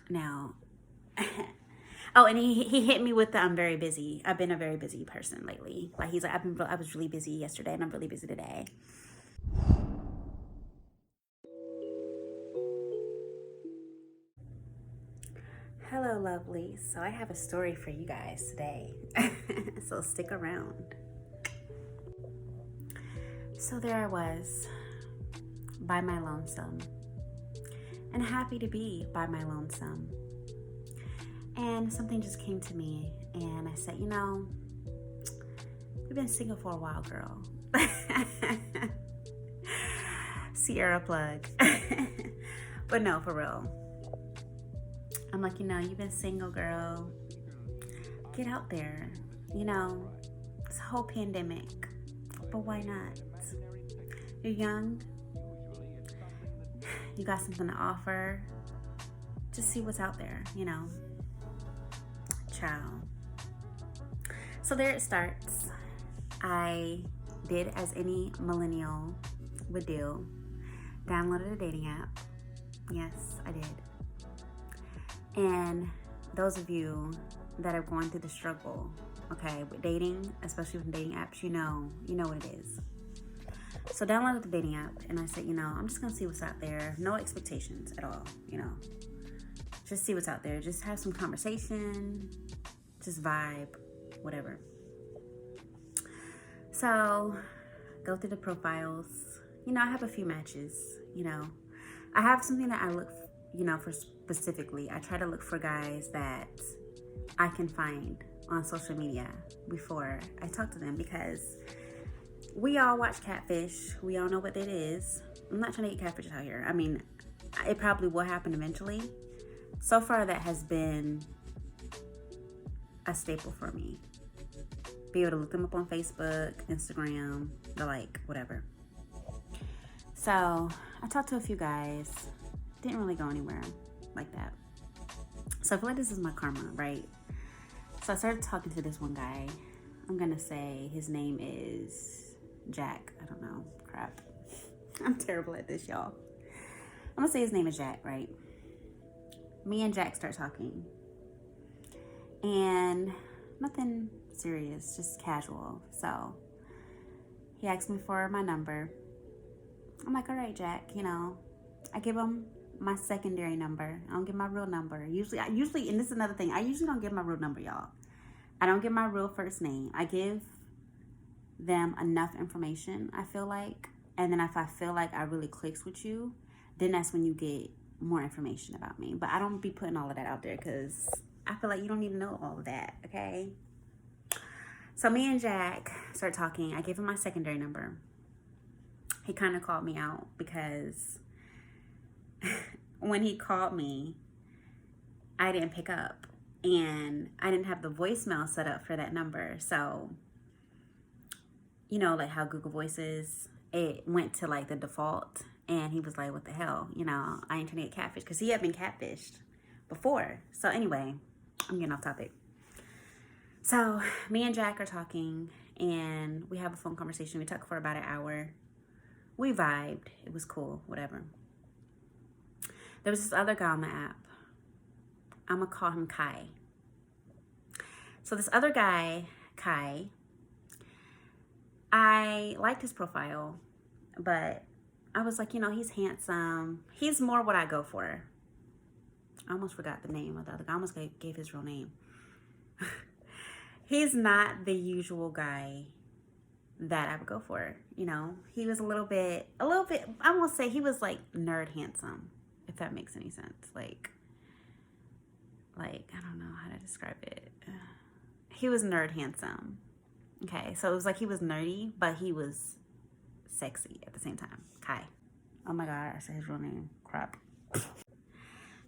Now, oh, and he hit me with the I'm very busy. I've been a very busy person lately. Like he's like, I was really busy yesterday and I'm really busy today. Hello, lovely. So I have a story for you guys today. So stick around. So there I was, by my lonesome, and happy to be by my lonesome. And something just came to me, and I said, we've been single for a while, girl. Sierra plug. But no, for real. I'm like, you've been single, girl. Get out there. This whole pandemic. But why not? You're young. You got something to offer. Just see what's out there, Ciao. So there it starts. I did as any millennial would do. Downloaded a dating app. Yes, I did. And those of you that are going through the struggle, okay, with dating, especially with dating apps, you know what it is. So downloaded the dating app and I said, I'm just gonna see what's out there. No expectations at all, Just see what's out there. Just have some conversation, just vibe, whatever. So go through the profiles. I have a few matches, I have something that I look, for specifically. I try to look for guys that I can find on social media before I talk to them, because we all watch catfish. We all know what it is. I'm not trying to get catfish out here. I mean, it probably will happen eventually. So far, that has been a staple for me. Be able to look them up on Facebook, Instagram, the like, whatever. So I talked to a few guys. Didn't really go anywhere like that. So I feel like this is my karma, right? So I started talking to this one guy. I'm gonna say his name is Jack. I don't know. Crap. I'm terrible at this, y'all. I'm gonna say his name is Jack, right? Me and Jack start talking. And nothing serious, just casual. So he asked me for my number. I'm like, all right, Jack, I give him my secondary number. I don't give my real number. Usually, and this is another thing, I usually don't give my real number, y'all. I don't give my real first name. I give them enough information, I feel like. And then if I feel like I really clicks with you, then that's when you get more information about me. But I don't be putting all of that out there because I feel like you don't need to know all of that, okay? So me and Jack start talking. I gave him my secondary number. He kind of called me out because when he called me, I didn't pick up. And I didn't have the voicemail set up for that number. So, like how Google Voices, it went to like the default. And he was like, what the hell? I ain't trying to get catfished, because he had been catfished before. So anyway, I'm getting off topic. So me and Jack are talking and we have a phone conversation. We talked for about an hour. We vibed. It was cool, whatever. There was this other guy on the app. I'm going to call him Kai. So this other guy, Kai, I liked his profile, but I was like, he's handsome. He's more what I go for. I almost forgot the name of the other guy. I almost gave his real name. He's not the usual guy that I would go for. He was a little bit, I won't say he was like nerd handsome, if that makes any sense. Like, I don't know how to describe it. He was nerd handsome. Okay, so it was like he was nerdy, but he was sexy at the same time. Kai. Oh my God, I said his real name. Crap.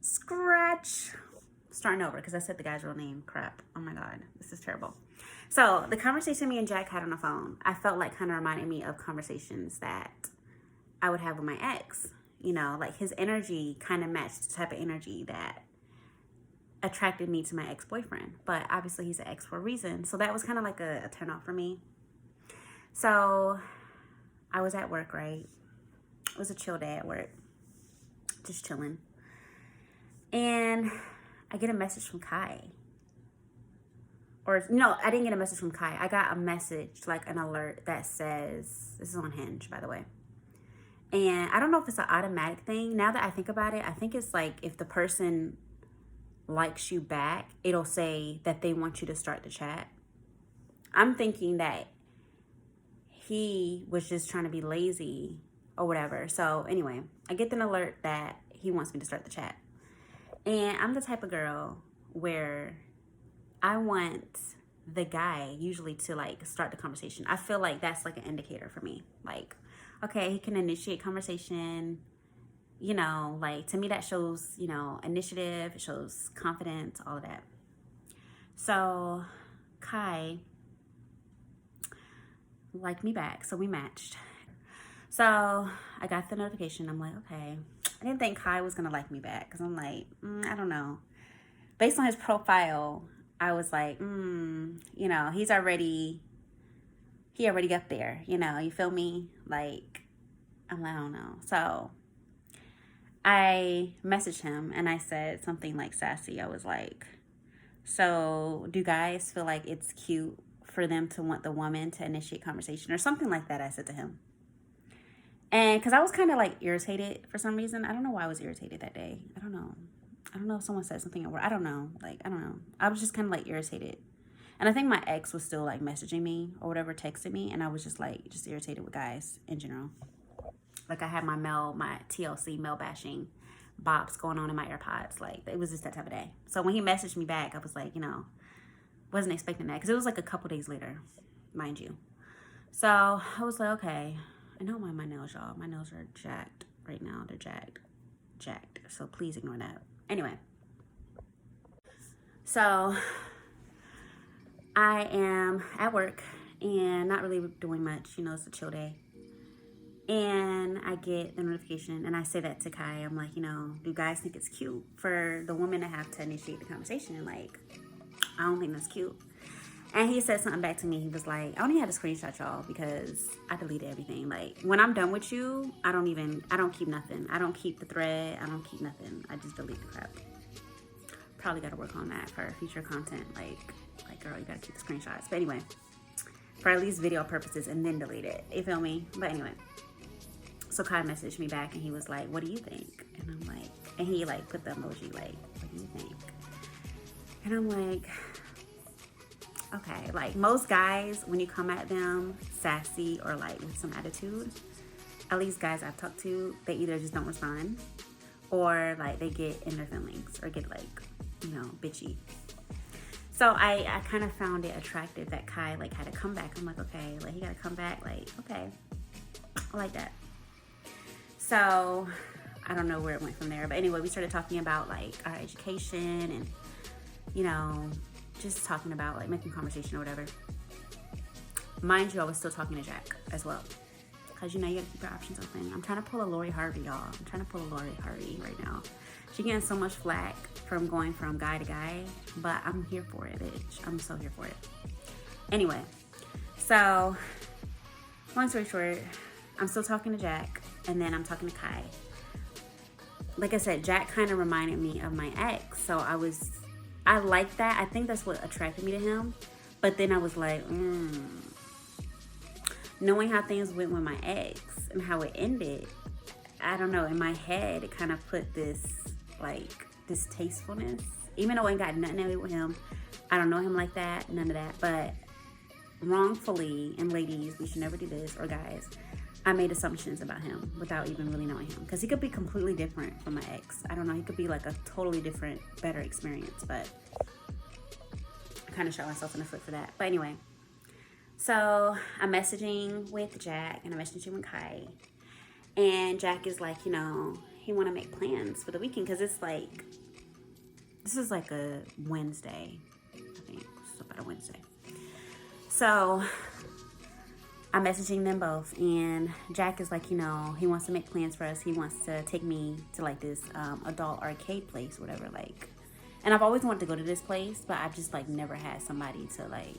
Scratch. Starting over because I said the guy's real name. Crap. Oh my God, this is terrible. So the conversation me and Jack had on the phone, I felt like kind of reminded me of conversations that I would have with my ex. Like his energy kind of matched the type of energy that attracted me to my ex-boyfriend. But obviously he's an ex for a reason. So that was kind of like a turn off for me. So I was at work, right? It was a chill day at work. Just chilling. And I get a message from Kai. Or no, I didn't get a message from Kai. I got a message, like an alert that says, this is on Hinge, by the way. And I don't know if it's an automatic thing. Now that I think about it, I think it's like if the person likes you back, it'll say that they want you to start the chat. I'm thinking that he was just trying to be lazy or whatever. So anyway, I get an alert that he wants me to start the chat. And I'm the type of girl where I want the guy usually to like start the conversation. I feel like that's like an indicator for me. Like, okay, he can initiate conversation. You know, like to me that shows, you know, initiative, it shows confidence, all of that. So Kai liked me back, so we matched. So I got the notification. I'm like, okay. I didn't think Kai was gonna like me back because I'm like, I don't know. Based on his profile, I was like, you know, he already got there, you know, you feel me? Like, I'm like, I don't know. So I messaged him and I said something like sassy. I was like, so do guys feel like it's cute for them to want the woman to initiate conversation or something like that? I said to him. And because I was kind of like irritated for some reason. I don't know why I was irritated that day. I don't know if someone said something or I don't know. Like, I don't know. I was just kind of like irritated. And I think my ex was still like messaging me or whatever, texting me. And I was just like, just irritated with guys in general. Like I had my TLC male bashing bops going on in my AirPods. Like it was just that type of day. So when he messaged me back, I was like, you know, wasn't expecting that. Because it was like a couple days later, mind you. So I was like, okay. I don't mind my nails, y'all. My nails are jacked right now. They're jacked. So please ignore that. Anyway. So I am at work and not really doing much. You know, it's a chill day. And I get the notification and I say that to Kai. I'm like, you know, do guys think it's cute for the woman to have to initiate the conversation? And like, I don't think that's cute. And he said something back to me. He was like, I only had to screenshot y'all because I deleted everything. Like, when I'm done with you, I don't keep nothing. I don't keep the thread. I don't keep nothing. I just delete the crap. Probably got to work on that for future content. Like, girl, you got to keep the screenshots. But anyway, for at least video purposes and then delete it. You feel me? But anyway. So Kai messaged me back and he was like, what do you think? And I'm like, and he like put the emoji like, what do you think? And I'm like, okay, like most guys, when you come at them sassy or like with some attitude, at least guys I've talked to, they either just don't respond or like they get in their feelings or get like, you know, bitchy. So I kind of found it attractive that Kai like had to come back. I'm like, okay, like he got to come back. Like, okay, I like that. So I don't know where it went from there. But anyway, we started talking about like our education and, you know, just talking about like making conversation or whatever. Mind you, I was still talking to Jack as well. Because, you know, you gotta keep your options open. I'm trying to pull a Lori Harvey, y'all. I'm trying to pull a Lori Harvey right now. She's getting so much flack from going from guy to guy. But I'm here for it, bitch. I'm so here for it. Anyway, so long story short, I'm still talking to Jack. And then I'm talking to Kai. Like I said, Jack kind of reminded me of my ex. So I like that. I think that's what attracted me to him. But then I was like, knowing how things went with my ex and how it ended, I don't know, in my head, it kind of put this, like, this tastefulness. Even though I ain't got nothing to do with him, I don't know him like that, none of that. But wrongfully, and ladies, we should never do this, or guys, I made assumptions about him without even really knowing him. Because he could be completely different from my ex. I don't know, he could be like a totally different, better experience. But I kind of shot myself in the foot for that. But anyway, so I'm messaging with Jack and I'm messaging with Kai. And Jack is like, you know, he want to make plans for the weekend. Because it's like, this is like a Wednesday. I think it's about a Wednesday. So I'm messaging them both, and Jack is like, you know, he wants to make plans for us. He wants to take me to like this adult arcade place, whatever, like. And I've always wanted to go to this place, but I've just like never had somebody to like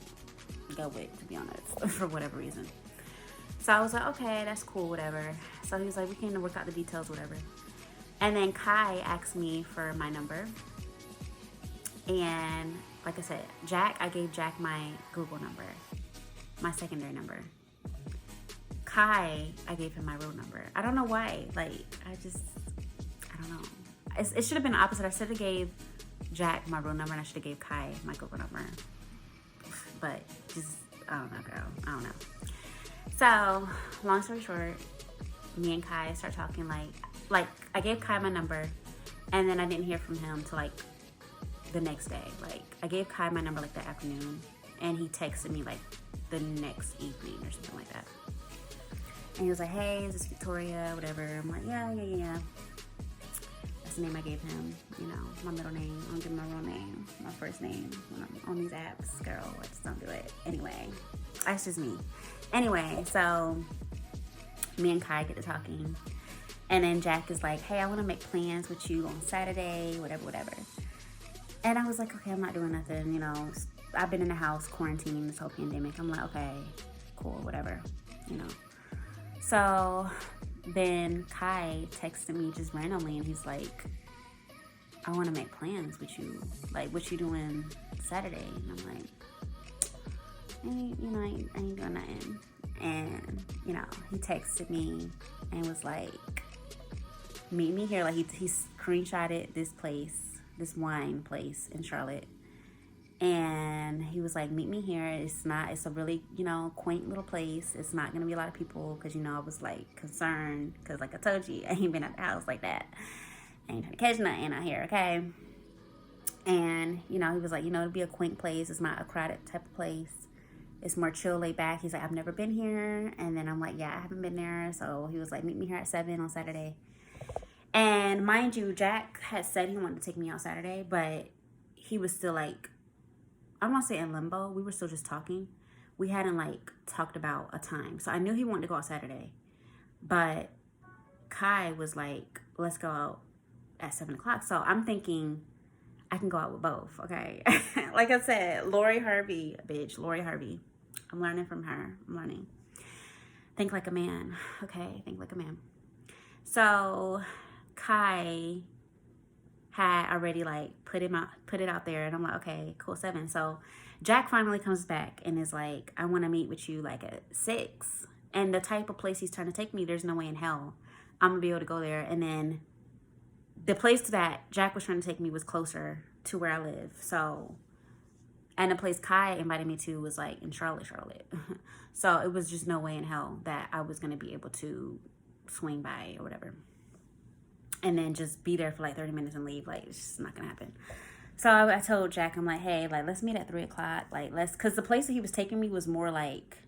go with, to be honest, for whatever reason. So I was like, okay, that's cool, whatever. So he was like, we can work out the details, whatever. And then Kai asked me for my number. And like I said, I gave Jack my Google number, my secondary number. Kai, I gave him my real number. I don't know why. Like, I don't know. It should have been the opposite. I should have gave Jack my real number and I should have gave Kai my Google number. But just, I don't know, girl. I don't know. So, long story short, me and Kai start talking like I gave Kai my number and then I didn't hear from him till like the next day. Like, I gave Kai my number like that afternoon and he texted me like the next evening or something like that. And he was like, hey, is this Victoria, whatever. I'm like, yeah. That's the name I gave him, you know, my middle name. I don't give him my real name, my first name when I'm on these apps. Girl, I just don't do it. Anyway, that's just me. Anyway, so me and Kai get to talking. And then Jack is like, hey, I want to make plans with you on Saturday, whatever. And I was like, okay, I'm not doing nothing, you know. I've been in the house quarantining this whole pandemic. I'm like, okay, cool, whatever, you know. So then Kai texted me just randomly and he's like, I want to make plans with you. Like, what you doing Saturday? And I'm like, I ain't doing nothing. And, you know, he texted me and was like, meet me here. Like, he screenshotted this place, this wine place in Charlotte. And he was like, meet me here. It's a really, you know, quaint little place. It's not going to be a lot of people because, you know, I was like concerned because like I told you, I ain't been at the house like that. I ain't trying to catch nothing out here, okay? And, you know, he was like, you know, it'll be a quaint place. It's not a crowded type of place. It's more chill, laid back. He's like, I've never been here. And then I'm like, yeah, I haven't been there. So he was like, meet me here at 7 on Saturday. And mind you, Jack had said he wanted to take me out Saturday, but he was still like, I don't want to say in limbo. We were still just talking. We hadn't like talked about a time. So I knew he wanted to go out Saturday. But Kai was like, let's go out at 7 o'clock. So I'm thinking I can go out with both, okay? Like I said, Lori Harvey. I'm learning from her. I'm learning. Think like a man, okay? Think like a man. So Kai had already like put it out there, and I'm like, okay, cool, 7. So Jack finally comes back and is like, I want to meet with you like at 6. And the type of place he's trying to take me, there's no way in hell I'm gonna be able to go there. And then the place that Jack was trying to take me was closer to where I live. So, and the place Kai invited me to was like in Charlotte. So it was just no way in hell that I was gonna be able to swing by or whatever. And then just be there for like 30 minutes and leave. Like, it's just not gonna happen. So I told Jack, I'm like, hey, like, let's meet at 3 o'clock. Like, because the place that he was taking me was more like,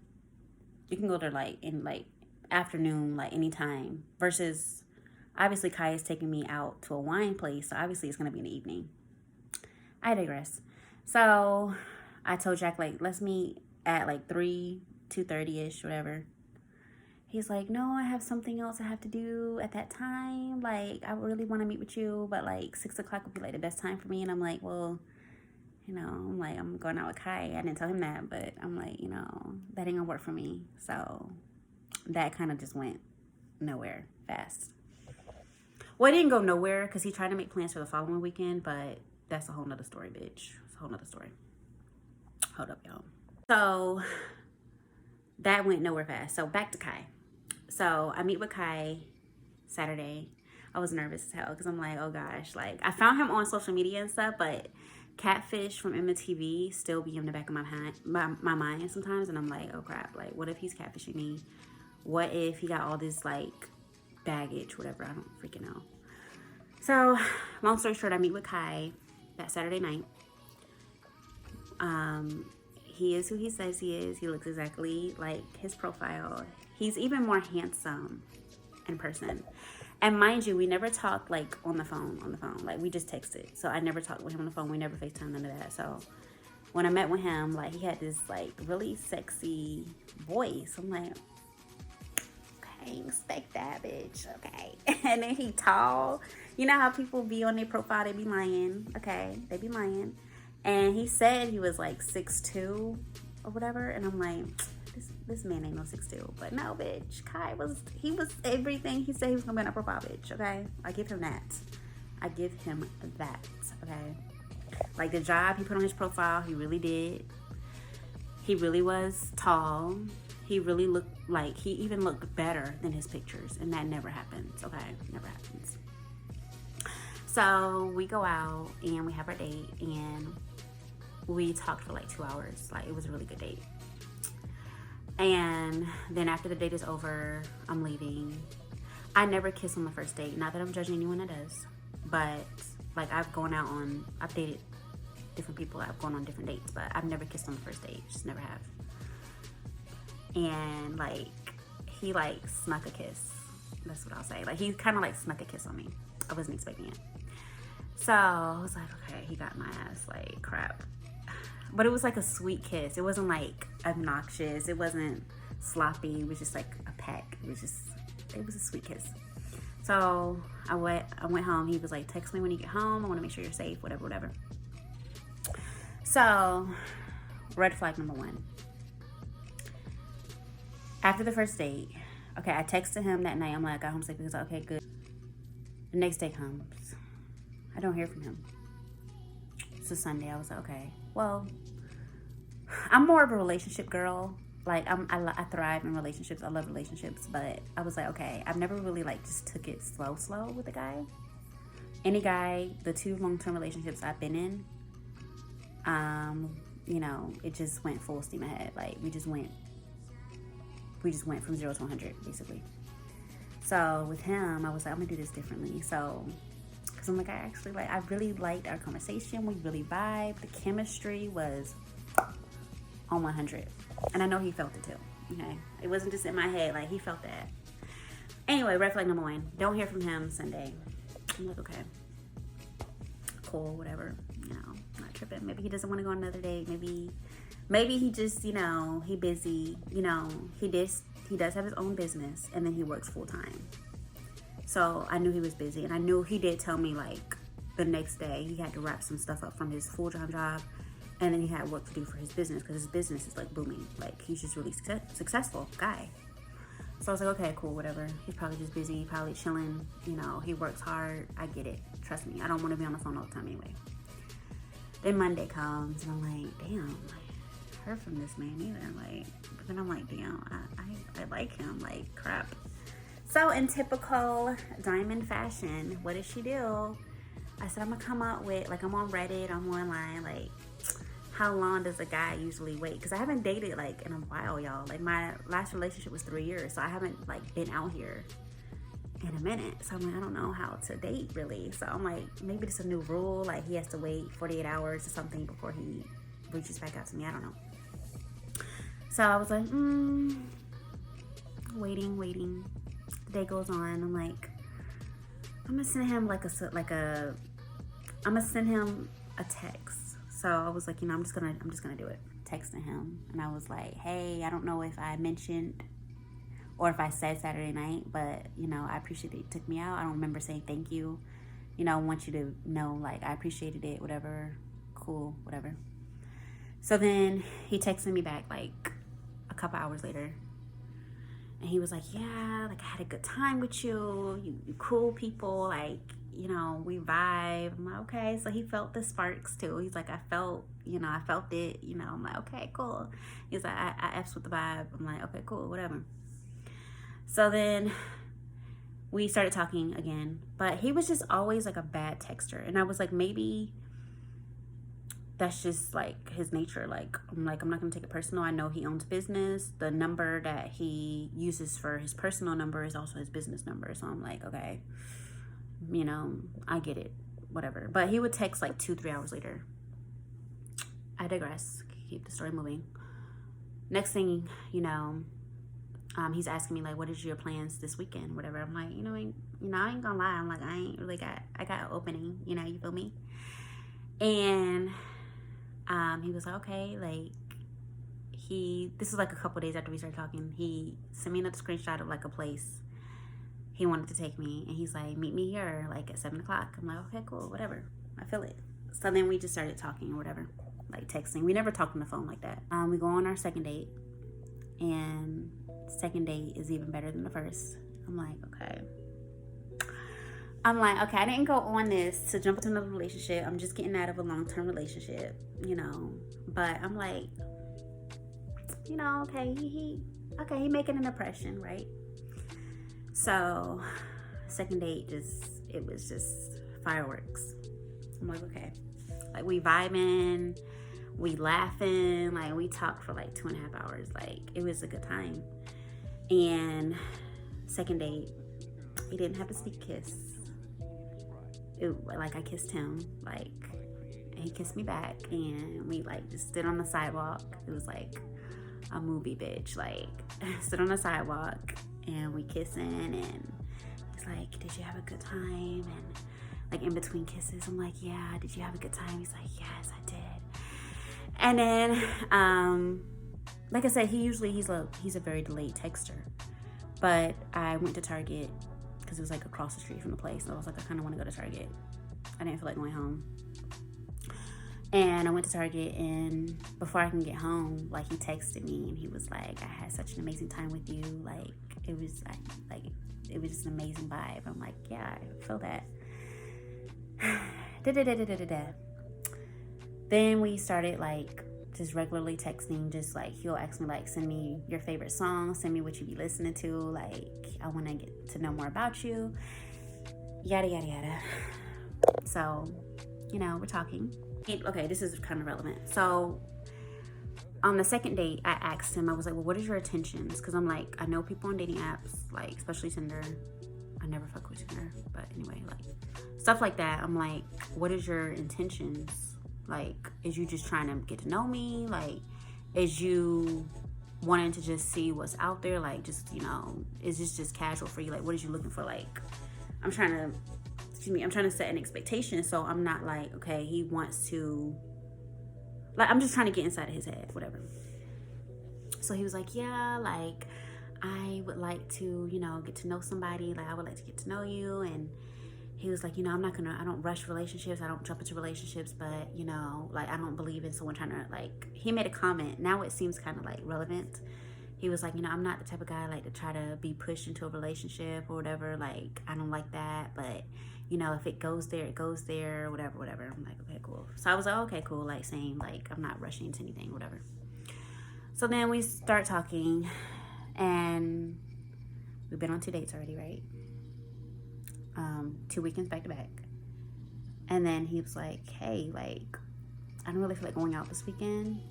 you can go there like in like afternoon, like anytime. Versus, obviously, Kai is taking me out to a wine place. So obviously, it's gonna be in the evening. I digress. So I told Jack, like, let's meet at like 2:30ish, whatever. He's like, no, I have something else I have to do at that time. Like, I really want to meet with you, but like 6 o'clock would be like the best time for me. And I'm like, well, you know, I'm going out with Kai. I didn't tell him that, but I'm like, you know, that ain't gonna work for me. So that kind of just went nowhere fast. Well, it didn't go nowhere because he tried to make plans for the following weekend, but that's a whole nother story, bitch. It's a whole nother story. Hold up, y'all. So that went nowhere fast. So back to Kai. So I meet with Kai Saturday. I was nervous as hell because I'm like, oh gosh, like I found him on social media and stuff, but Catfish from MTV still be in the back of my mind sometimes, and I'm like, oh crap, like what if he's catfishing me? What if he got all this like baggage, whatever? I don't freaking know. So long story short, I meet with Kai that Saturday night. He is who he says he is. He looks exactly like his profile. He's even more handsome in person. And mind you, we never talked like on the phone. Like we just texted. So I never talked with him on the phone. We never FaceTime, none of that. So when I met with him, like he had this like really sexy voice. I'm like, okay, expect that, bitch. Okay. And then he tall. You know how people be on their profile, they be lying. Okay, they be lying. And he said he was like 6'2" or whatever. And I'm like, this man ain't no 6'2". But no, bitch, he was everything he said he was gonna be on a profile, bitch. Okay, I give him that. Okay, like the job he put on his profile, he really did. He really was tall. He really looked like, he even looked better than his pictures, and that never happens. Okay, never happens. So we go out and we have our date, and we talked for like 2 hours. Like, it was a really good date. And then after the date is over, I'm leaving. I never kiss on the first date. Not that I'm judging anyone that does, but like, I've dated different people. I've gone on different dates, but I've never kissed on the first date. Just never have. And like, he like snuck a kiss. That's what I'll say. Like, he kind of like snuck a kiss on me. I wasn't expecting it. So I was like, okay, he got my ass, like, crap. But it was like a sweet kiss. It wasn't like obnoxious. It wasn't sloppy. It was just like a peck. It was a sweet kiss. So I went home. He was like, text me when you get home. I want to make sure you're safe, whatever. So, red flag number 1. After the first date, okay, I texted him that night. I'm like, I got home safe. He was like, okay, good. The next day comes. I don't hear from him. It's a Sunday. I was like, okay, well, I'm more of a relationship girl. Like, I thrive in relationships. I love relationships. But I was like, okay, I've never really like just took it slow with a guy. Any guy, the 2 long-term relationships I've been in, you know, it just went full steam ahead. Like, we just went from 0 to 100, basically. So with him, I was like, I'm gonna do this differently. So, because I'm like, I really liked our conversation. We really vibed. The chemistry was on 100. And I know he felt it too, okay? It wasn't just in my head, like, he felt that. Anyway, red flag number 1. Don't hear from him Sunday. I'm like, okay, cool, whatever, you know, not tripping. Maybe he doesn't want to go on another date. Maybe he just, you know, he busy, you know, he does have his own business, and then he works full time. So I knew he was busy, and I knew he did tell me like the next day he had to wrap some stuff up from his full-time job, and then he had work to do for his business, because his business is like booming. Like, he's just really successful guy. So I was like, okay, cool, whatever. He's probably just busy, probably chilling. You know, he works hard. I get it. Trust me. I don't want to be on the phone all the time anyway. Then Monday comes, and I'm like, damn, I heard from this man either. Like, but then I'm like, damn, I like him. Like, crap. So in typical Diamond fashion, what did she do? I said, I'm gonna come up with, like, I'm on Reddit, I'm online, like, how long does a guy usually wait? Because I haven't dated like in a while, y'all. Like, my last relationship was 3 years, so I haven't like been out here in a minute. So I'm like, I don't know how to date really. So I'm like, maybe it's a new rule, like he has to wait 48 hours or something before he reaches back out to me. I don't know. So I was like, waiting. The day goes on. I'm like, I'm gonna send him I'm gonna send him a text. So I was like, you know, I'm just gonna do it. Texting him, and I was like, hey, I don't know if I mentioned or if I said Saturday night, but you know, I appreciate that you took me out. I don't remember saying thank you. You know, I want you to know, like, I appreciated it, whatever. Cool, whatever. So then he texted me back like a couple hours later, and he was like, yeah, like, I had a good time with you. You cool people, like, you know, we vibe. I'm like, okay. So he felt the sparks too. He's like, I felt it, you know. I'm like, okay, cool. He's like, I F's with the vibe. I'm like, okay, cool, whatever. So then we started talking again, but he was just always like a bad texter. And I was like, maybe that's just like his nature. Like, I'm not gonna take it personal. I know he owns business. The number that he uses for his personal number is also his business number. So I'm like, okay, you know, I get it, whatever. But he would text like 2-3 hours later. I digress. Keep the story moving. Next thing, you know, he's asking me like, what is your plans this weekend, whatever. I'm like, I ain't gonna lie. I'm like, I got an opening, you know, you feel me? And he was like, okay, like, this was like a couple days after we started talking. He sent me another screenshot of like a place he wanted to take me, and he's like, meet me here like at 7 o'clock. I'm like, okay, cool, whatever. I feel it. So then we just started talking or whatever, like texting. We never talked on the phone like that. We go on our second date. and second date is even better than the first. I'm like, okay. I didn't go on this to jump into another relationship. I'm just getting out of a long-term relationship, you know. But I'm like, you know, okay, he making an impression, right? So, second date, it was just fireworks. I'm like, okay. Like, we vibing, we laughing, like, we talked for like 2.5 hours. Like, it was a good time. And second date, we didn't have a sneak kiss. Like, I kissed him, like, and he kissed me back, and we like just stood on the sidewalk. It was like a movie, bitch. Like, stood on the sidewalk and we kissing, and he's like, did you have a good time? And like in between kisses, I'm like, yeah, did you have a good time? He's like, yes, I did. And then like I said, he's a very delayed texter. But I went to Target because it was like across the street from the place. So I was like, I kind of want to go to Target. I didn't feel like going home. And I went to Target, and before I can get home, like, he texted me and he was like, I had such an amazing time with you. Like, it was just an amazing vibe. I'm like, yeah, I feel that. Then we started like just regularly texting, just like he'll ask me like, send me your favorite song, send me what you be listening to, like I want to get to know more about you, yada yada yada. So, you know, we're talking. Okay, this is kind of relevant. So on the second date, I asked him, I was like, well, what is your intentions? Because I'm like, I know people on dating apps, like especially Tinder. I never fuck with Tinder, but anyway, like stuff like that. I'm like, what is your intentions? Like, is you just trying to get to know me? Like, is you wanting to just see what's out there? Like, just, you know, is this just casual for you? Like, what is you looking for? Like, I'm trying to set an expectation, so I'm not like, okay, he wants to, like, I'm just trying to get inside of his head, whatever. So he was like, yeah, like, I would like to, you know, get to know somebody. Like, I would like to get to know you. And he was like, you know, I don't rush relationships. I don't jump into relationships, but, you know, like, I don't believe in someone trying to, like, he made a comment. Now it seems kind of, like, relevant. He was like, you know, I'm not the type of guy, like, to try to be pushed into a relationship or whatever. Like, I don't like that. But, you know, if it goes there, it goes there, whatever. I'm like, okay, cool. So I was like, okay, cool. Like, same. Like, I'm not rushing into anything, whatever. So then we start talking, and we've been on 2 dates already, right? 2 weekends back to back. And then he was like, hey, like, I don't really feel like going out this weekend.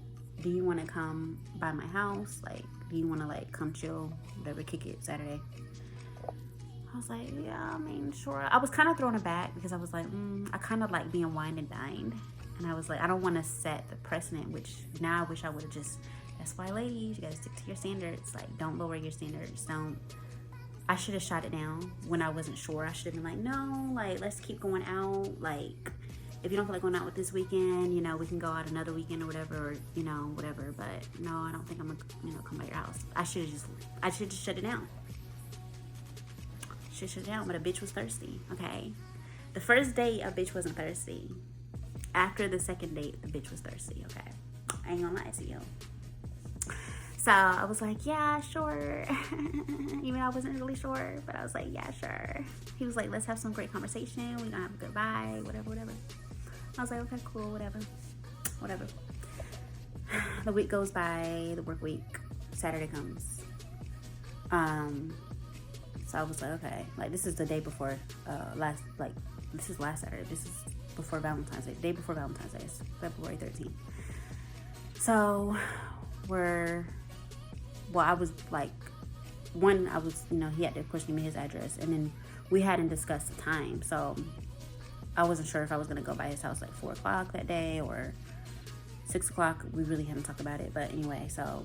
Do you want to come by my house? Like, do you want to, like, come chill, whatever, kick it Saturday? I was like, yeah, I mean, sure. I was kind of thrown aback because I was like, I kind of like being wined and dined. And I was like, I don't want to set the precedent, which now I wish I would have just, that's why, ladies, you got to stick to your standards. Like, don't lower your standards. I should have shot it down when I wasn't sure. I should have been like, no, like, let's keep going out. Like, if you don't feel like going out with this weekend, you know, we can go out another weekend or whatever, or, you know, whatever. But no, I don't think I'm gonna, you know, come by your house. I should have just shut it down. Should shut it down, but a bitch was thirsty, okay? The first date, a bitch wasn't thirsty. After the second date, the bitch was thirsty, okay? I ain't gonna lie to you. So I was like, yeah, sure. Even though I wasn't really sure, but I was like, yeah, sure. He was like, let's have some great conversation. We're gonna have a good vibe, whatever. I was like, okay, cool, whatever. The week goes by, the work week, Saturday comes. So I was like, okay, like, this is the day before, this is last Saturday. This is before Valentine's Day, day before Valentine's Day, it's February 13th. So I was like, you know, he had to, of course, give me his address, and then we hadn't discussed the time, so I wasn't sure if I was gonna go by his house like 4 o'clock that day or 6 o'clock. We really hadn't talked about it, but anyway, so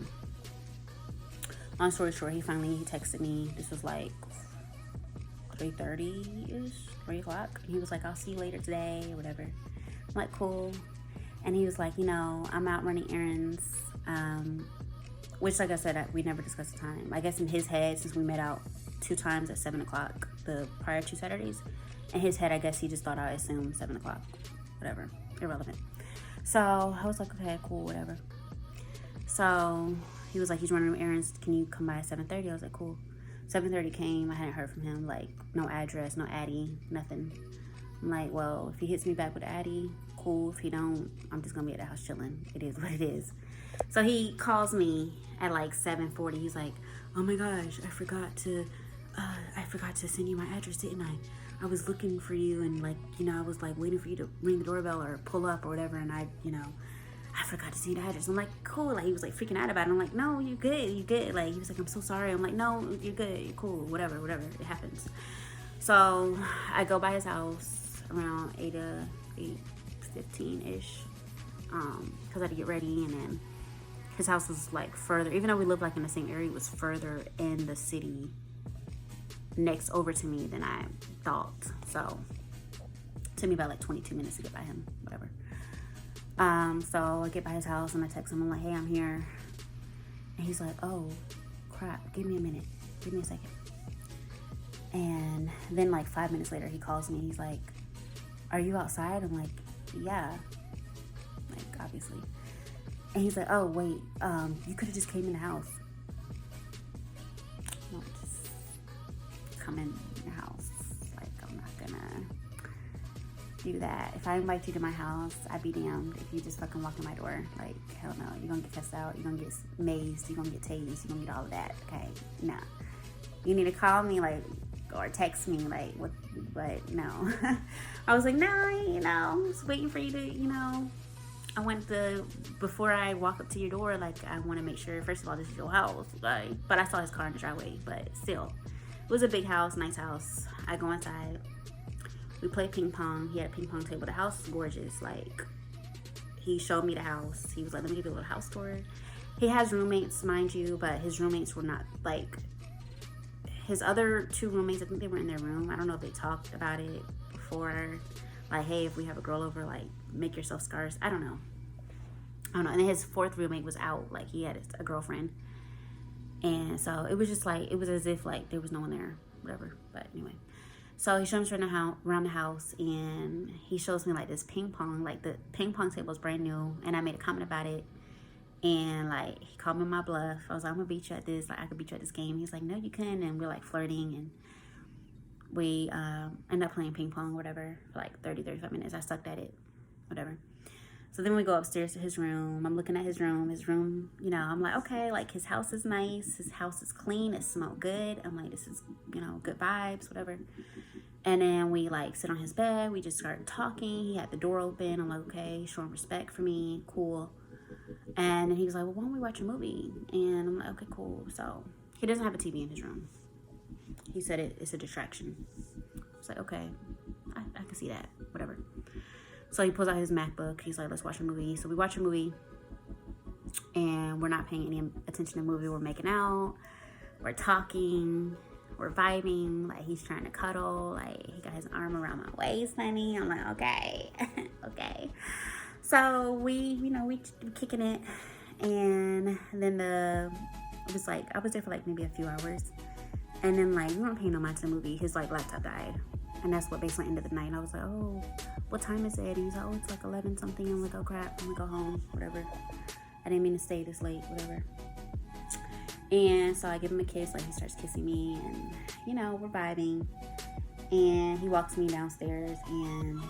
long story short, he texted me. This was like 3:30-ish, 3 o'clock. He was like, I'll see you later today or whatever. I'm like, cool. And he was like, you know, I'm out running errands. Which, like I said, we never discussed the time. I guess in his head, since we met out 2 times at 7 o'clock the prior 2 Saturdays, in his head, I guess he just thought I assumed 7 o'clock. Whatever. Irrelevant. So I was like, okay, cool, whatever. So he was like, he's running errands. Can you come by at 7:30? I was like, cool. 7:30 came. I hadn't heard from him. Like, no address, no Addy, nothing. I'm like, well, if he hits me back with Addy, cool. If he don't, I'm just gonna be at the house chilling. It is what it is. So he calls me at like 7:40. He's like, oh my gosh, I forgot to send you my address, didn't I? I was looking for you, and like, you know, I was like waiting for you to ring the doorbell or pull up or whatever, and I forgot to see the address. I'm like, cool. Like, he was like freaking out about it. I'm like, no, you good. Like, he was like, I'm so sorry. I'm like, no, you're good, you're cool, whatever, it happens. So I go by his house around 8:15-ish, because I had to get ready, and then his house was like further, even though we lived like in the same area, it was further in the city next over to me than I thought. So it took me about like 22 minutes to get by him, whatever. So I get by his house and I text him. I'm like, hey, I'm here. And he's like, oh crap, give me a minute, give me a second. And then like 5 minutes later he calls me. He's like, are you outside? I'm like, yeah, like obviously. And he's like, oh wait, you could have just came in the house. No, just come in your house. Like, I'm not gonna do that. If I invite you to my house, I'd be damned if you just fucking walk in my door. Like, hell no. You're gonna get cussed out, you're gonna get mazed, you're gonna get tased, you're gonna get all of that. Okay, nah. You need to call me, like, or text me, like, what, but no. I was like, nah, you know, I'm just waiting for you to, you know, I went before I walk up to your door, like, I want to make sure, first of all, this is your house, like, but I saw his car in the driveway, but still, it was a big house, nice house. I go inside, we play ping pong. He had a ping pong table. The house is gorgeous. Like, he showed me the house. He was like, let me give you a little house tour. He has roommates, mind you, but his roommates were not, like, his other two roommates, I think they were in their room. I don't know if they talked about it before, like, hey, if we have a girl over, like, make yourself scarce. I don't know. And then his fourth roommate was out. Like, he had a girlfriend. And so it was just like, it was as if, like, there was no one there, whatever. But anyway. So he shows me around the house, and he shows me, like, this ping pong. Like, the ping pong table is brand new, and I made a comment about it. And, like, he called me my bluff. I was like, I'm going to beat you at this. Like, I could beat you at this game. He's like, no, you couldn't. And we're, like, flirting, and we end up playing ping pong, whatever, for like 35 minutes. I sucked at it, whatever. So then we go upstairs to his room. I'm looking at his room, you know, I'm like, okay, like, his house is nice, his house is clean, it smells good. I'm like, this is, you know, good vibes, whatever. And then we, like, sit on his bed, we just started talking. He had the door open. I'm like, okay, showing respect for me, cool. And then he was like, well, why don't we watch a movie? And I'm like, okay, cool. So he doesn't have a TV in his room. He said it's a distraction. I was like, okay, I can see that, whatever. So he pulls out his MacBook. He's like, let's watch a movie. So we watch a movie, and we're not paying any attention to the movie. We're making out, we're talking, we're vibing. Like, he's trying to cuddle. Like, he got his arm around my waist, honey. I'm like, okay, okay. So we kicking it, and then I was there for like maybe a few hours. And then, like, we weren't paying no mind to the movie. His, like, laptop died. And that's what basically ended the night. And I was like, oh, what time is it? And he's like, oh, it's like 11 something. I'm like, oh, crap. I'm going to go home, whatever. I didn't mean to stay this late, whatever. And so I give him a kiss. Like, he starts kissing me. And, you know, we're vibing. And he walks me downstairs. And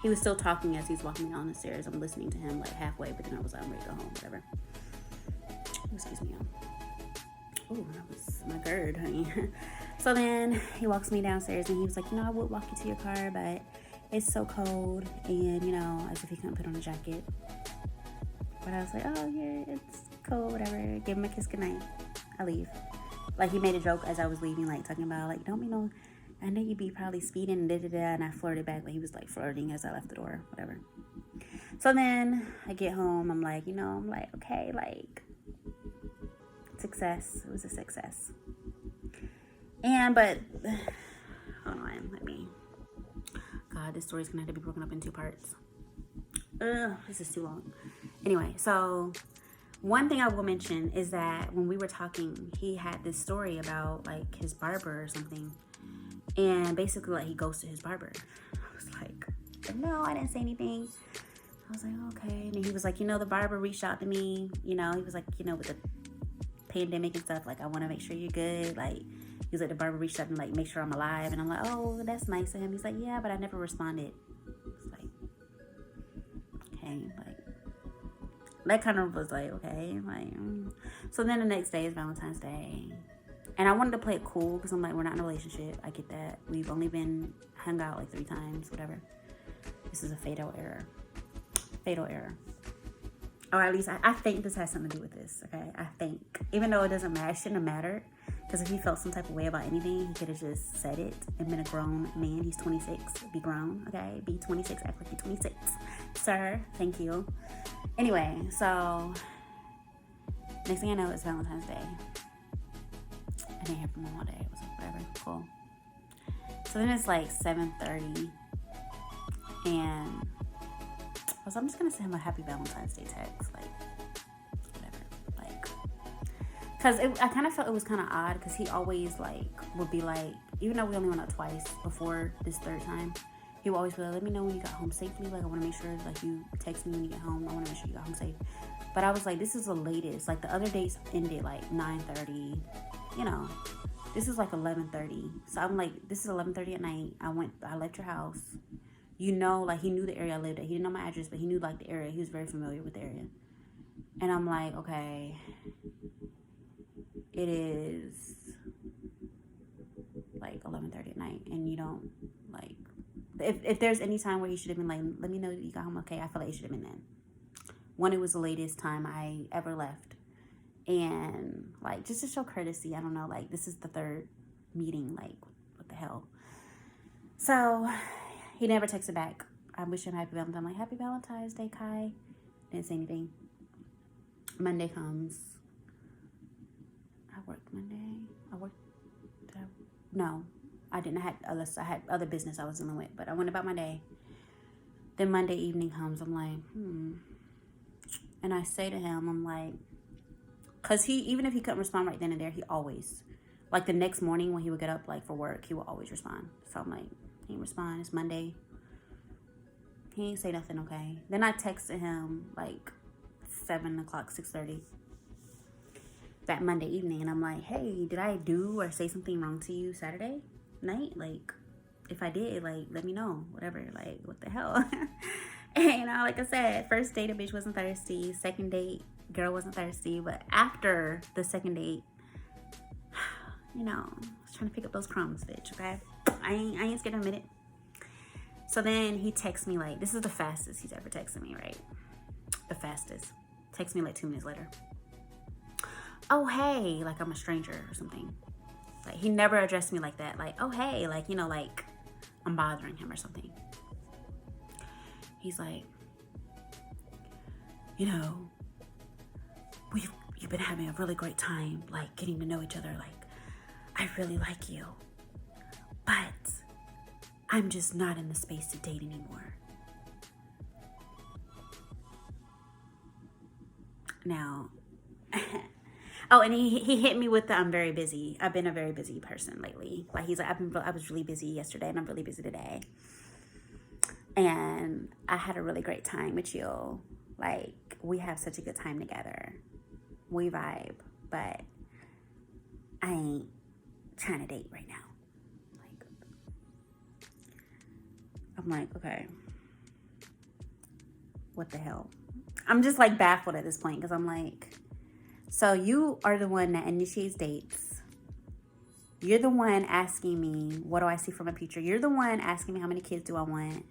he was still talking as he's walking me down the stairs. I'm listening to him, like, halfway. But then I was like, I'm ready to go home, whatever. Excuse me, y'all. Oh, that was my GERD, honey. So then he walks me downstairs, and he was like, you know, I would walk you to your car, but it's so cold. And, you know, as if he couldn't put on a jacket. But I was like, oh, yeah, it's cold, whatever. Give him a kiss goodnight. I leave. Like, he made a joke as I was leaving, like, talking about, like, don't be no, I know you'd be probably speeding and da-da-da. And I flirted back. Like, he was, like, flirting as I left the door, whatever. So then I get home. I'm like, okay, like, success. It was a success. But hold on, God, this story's gonna have to be broken up in 2 parts. This is too long. Anyway, so one thing I will mention is that when we were talking, he had this story about, like, his barber or something, and basically, like, he goes to his barber. I was like, no, I didn't say anything. I was like, okay. And he was like, the barber reached out to me, he was like, with the pandemic and stuff. Like, I want to make sure you're good. Like, he was like, the barber reached out and like make sure I'm alive. And I'm like, oh, that's nice of him. He's like, yeah, but I never responded. It's like, okay, like, that kind of was like, okay, like, So then the next day is Valentine's Day. And I wanted to play it cool because I'm like, we're not in a relationship. I get that. We've only been hung out like 3 times, whatever. This is a fatal error. Fatal error. Or at least I think this has something to do with this, okay? I think. Even though it doesn't matter, it shouldn't have mattered. Because if he felt some type of way about anything, he could have just said it and been a grown man. He's 26. Be grown, okay? Be 26. Act like you're 26. Sir, thank you. Anyway, so next thing I know, it's Valentine's Day. I didn't hear from him all day. It was like, whatever, cool. So then it's like 7:30. And I'm just gonna send him a happy Valentine's Day text, like, whatever, like, cause I kind of felt it was kind of odd, cause he always like would be like, even though we only went out twice before this 3rd time, he would always be like, let me know when you got home safely. Like, I want to make sure like you text me when you get home. I want to make sure you got home safe. But I was like, this is the latest. Like, the other dates ended like 9:30. You know, this is like 11:30. So I'm like, this is 11:30 at night. I left your house. You know, like, he knew the area I lived at. He didn't know my address, but he knew, like, the area. He was very familiar with the area. And I'm like, okay, it is, like, 11:30 at night. And you don't, like, if there's any time where he should have been like, let me know that you got home okay, I feel like it should have been then. One, it was the latest time I ever left. And, like, just to show courtesy, I don't know, like, this is the 3rd meeting. Like, what the hell? So he never texted back. I wish him happy Valentine's. I'm like, happy Valentine's Day, Kai. Didn't say anything. Monday comes. I worked Monday. No, I didn't. I had other business I was dealing with, but I went about my day. Then Monday evening comes. I'm like, And I say to him, I'm like, because even if he couldn't respond right then and there, he always, like, the next morning when he would get up, like, for work, he would always respond. So I'm like, he didn't respond. It's Monday. He ain't say nothing, okay? Then I texted him like 7 o'clock, 6:30 that Monday evening. And I'm like, hey, did I do or say something wrong to you Saturday night? Like, if I did, like, let me know. Whatever. Like, what the hell? And, you know, like I said, first date, a bitch wasn't thirsty. Second date, girl wasn't thirsty. But after the second date, you know, I was trying to pick up those crumbs, bitch, okay? I ain't scared to admit it. So then he texts me, like, this is the fastest he's ever texted me, right? The fastest. Texts me like 2 minutes later. Oh, hey, like I'm a stranger or something. Like, he never addressed me like that. Like, oh, hey, like, you know, like I'm bothering him or something. He's like, you know, you've been having a really great time, like, getting to know each other. Like, I really like you. But I'm just not in the space to date anymore. Now, oh, and he hit me with the I'm very busy. I've been a very busy person lately. Like, he's like, I was really busy yesterday and I'm really busy today. And I had a really great time with you. Like, we have such a good time together. We vibe, but I ain't trying to date right now. I'm like, okay, what the hell? I'm just like baffled at this point because I'm like, so you are the one that initiates dates. You're the one asking me, what do I see for my future? You're the one asking me how many kids do I want.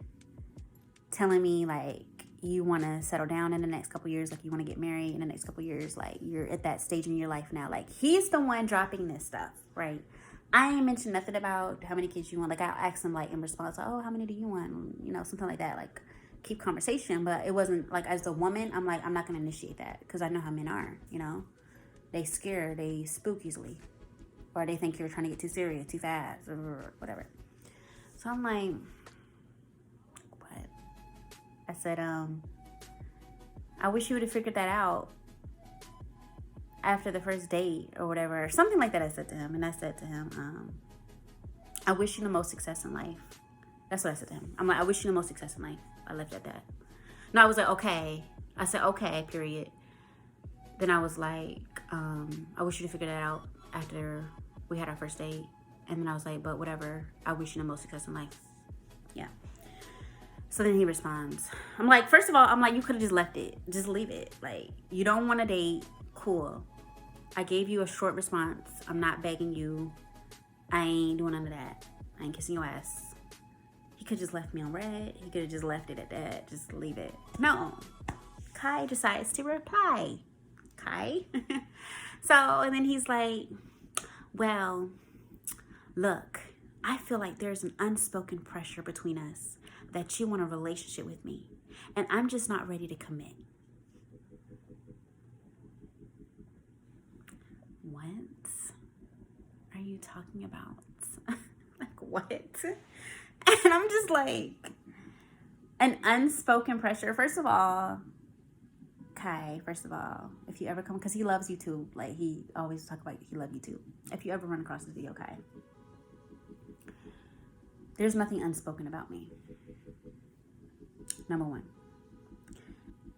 Telling me like you want to settle down in the next couple years, like you want to get married in the next couple years, like you're at that stage in your life now. Like, he's the one dropping this stuff, right? I ain't mentioned nothing about how many kids you want. Like, I asked him, like, in response, oh, how many do you want? You know, something like that. Like, keep conversation. But it wasn't, like, as a woman, I'm like, I'm not going to initiate that. Because I know how men are, you know. They scare, they spook easily. Or they think you're trying to get too serious, too fast, or whatever. So I'm like, what? I said, I wish you would have figured that out after the first date or whatever, something like that. I said to him, and I said to him, I wish you the most success in life. That's what I said to him. I'm like, I wish you the most success in life. I left it at that. No, I was like, okay. I said, okay, period. Then I was like, I wish you to figure that out after we had our first date. And then I was like, but whatever. I wish you the most success in life. Yeah. So then he responds. I'm like, first of all, I'm like, you could have just left it. Just leave it. Like, you don't want to date. Cool. I gave you a short response. I'm not begging you. I ain't doing none of that. I ain't kissing your ass. He could just left me on red. He could have just left it at that. Just leave it. No. Kai decides to reply. Kai. So, and then he's like, well, look, I feel like there's an unspoken pressure between us that you want a relationship with me, and I'm just not ready to commit. What are you talking about? Like, what? And I'm just like, an unspoken pressure. First of all, Kai, if you ever come, because he loves you too. Like, he always talk about he loves you too. If you ever run across this video, Kai, there's nothing unspoken about me. Number one,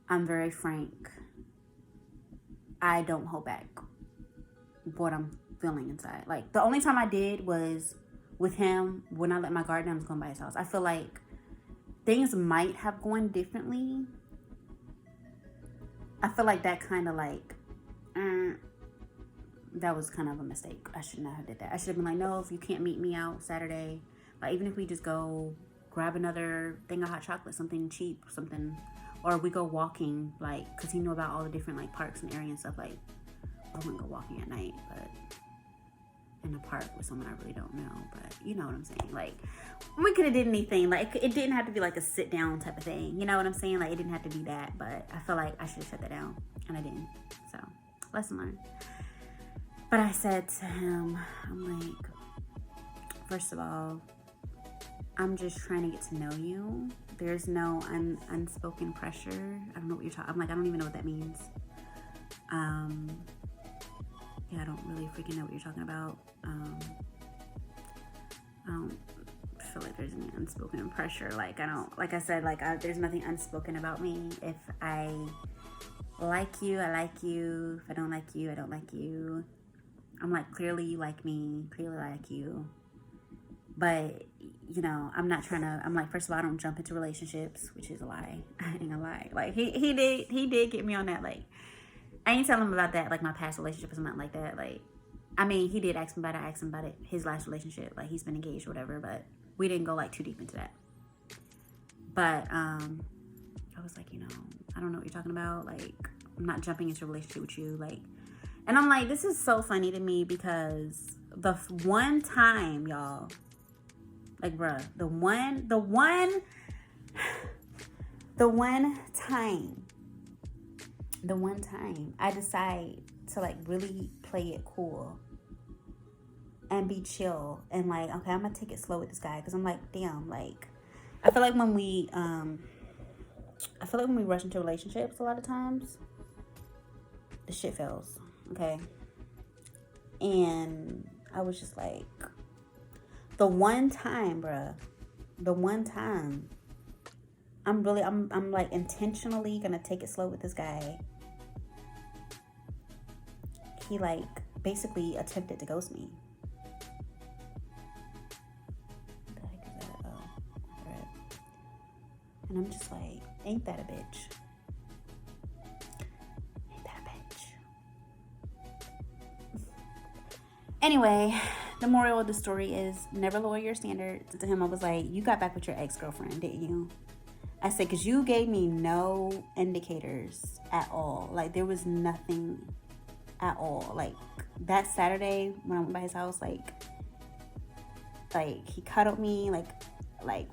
I'm very frank. I don't hold back what I'm feeling inside. Like, the only time I did was with him when I let my guard down. I was going by his house. I feel like things might have gone differently. I feel like that kind of like, that was kind of a mistake. I should not have did that. I should have been like, no, if you can't meet me out Saturday, like, even if we just go grab another thing of hot chocolate, something cheap, something, or we go walking, like, because he knew about all the different, like, parks and areas and stuff. Like, I wouldn't go walking at night, but in a park with someone I really don't know, but you know what I'm saying. Like, we could have did anything. Like, it didn't have to be like a sit down type of thing. You know what I'm saying? Like, it didn't have to be that, but I feel like I should have shut that down, and I didn't. So, lesson learned. But I said to him, I'm like, first of all, I'm just trying to get to know you. There's no unspoken pressure. I don't know what you're talking. I'm like, I don't even know what that means. Yeah, I don't really freaking know what you're talking about. I don't feel like there's any unspoken pressure. Like, I don't, like I said, like, there's nothing unspoken about me. If I like you, I like you. If I don't like you, I don't like you. I'm like, clearly you like me. Clearly I like you. But, you know, I'm not trying to, I'm like, first of all, I don't jump into relationships, which is a lie. I ain't gonna lie. Like, he did get me on that. Like, I ain't telling him about that, like, my past relationship or something like that. Like, I mean, he did ask me about it. I asked him about it, his last relationship. Like, he's been engaged or whatever, but we didn't go, like, too deep into that. But, I was like, you know, I don't know what you're talking about. Like, I'm not jumping into a relationship with you. Like, and I'm like, this is so funny to me because the one time, y'all, like, bruh, the one time I decide to, like, really play it cool and be chill and, like, okay, I'm gonna take it slow with this guy, because I'm like, damn, like, I feel like when we rush into relationships, a lot of times the shit fails, okay? And I was just like, the one time, I'm like intentionally gonna take it slow with this guy. He, like, basically attempted to ghost me. What the heck is that? Oh, right. And I'm just like, ain't that a bitch? Ain't that a bitch? Anyway, the moral of the story is never lower your standards. To him, I was like, you got back with your ex-girlfriend, didn't you? I said, because you gave me no indicators at all. Like, there was nothing at all. Like, that Saturday when I went by his house, like he cuddled me, like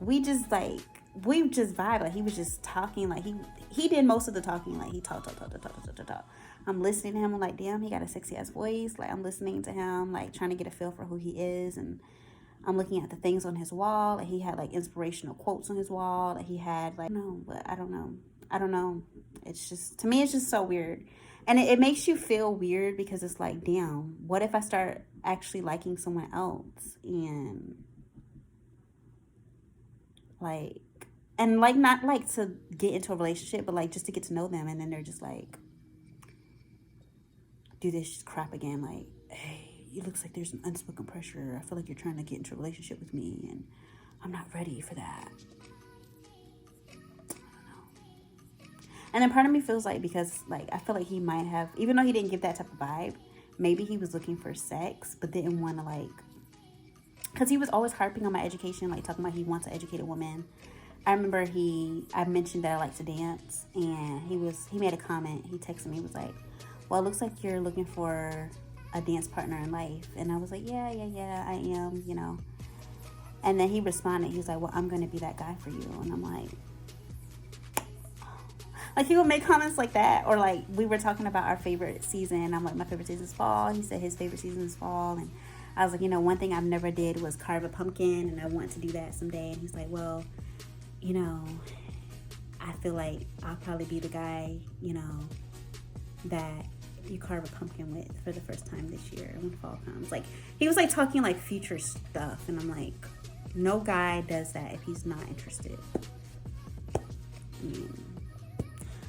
we just vibed. Like, he was just talking, like he did most of the talking. Like, he talked. I'm listening to him. I'm like, damn, he got a sexy ass voice. Like, I'm listening to him, like, trying to get a feel for who he is. And I'm looking at the things on his wall. Like, he had, like, inspirational quotes on his wall. Like, he had, like, no, but I don't know. It's just, to me, it's just so weird. And it makes you feel weird because it's like, damn, what if I start actually liking someone else? And, like, not, like, to get into a relationship, but, like, just to get to know them. And then they're just, like, do this crap again. Like, hey, it looks like there's an unspoken pressure. I feel like you're trying to get into a relationship with me, and I'm not ready for that. And then part of me feels like, because like I feel like he might have, even though he didn't give that type of vibe, maybe he was looking for sex, but didn't want to like, because he was always harping on my education, like talking about he wants an educated woman. I remember I mentioned that I like to dance, and he made a comment. He texted me, he was like, well, it looks like you're looking for a dance partner in life. And I was like, yeah, I am, you know. And then he responded, he was like, well, I'm going to be that guy for you. And I'm like he would make comments like that. Or like, we were talking about our favorite season. I'm like, my favorite season is fall. He said his favorite season is fall. And I was like, you know, one thing I've never did was carve a pumpkin, and I want to do that someday. And he's like, well, you know, I feel like I'll probably be the guy, you know, that you carve a pumpkin with for the first time this year when fall comes. Like, he was like talking like future stuff, and I'm like, no guy does that if he's not interested.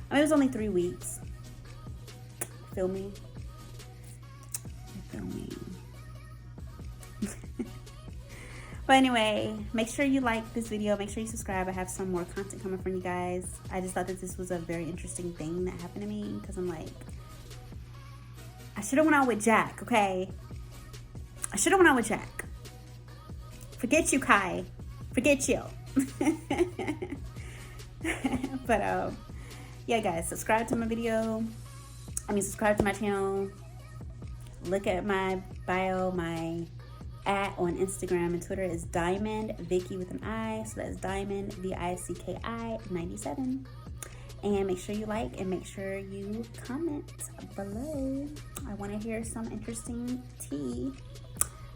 I mean, it was only 3 weeks. Feel me? Feel me? But anyway, make sure you like this video. Make sure you subscribe. I have some more content coming from you guys. I just thought that this was a very interesting thing that happened to me, because I'm like, I should have went out with Jack, okay? I should have went out with Jack. Forget you, Kai. Forget you. But yeah, guys, subscribe to my video. Subscribe to my channel. Look at my bio. My @ on Instagram and Twitter is Diamond Vicky with an I. So that's Diamond VICKI 97. And make sure you like and make sure you comment below. I want to hear some interesting tea.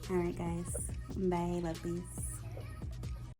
All right, guys. Bye, lovelies.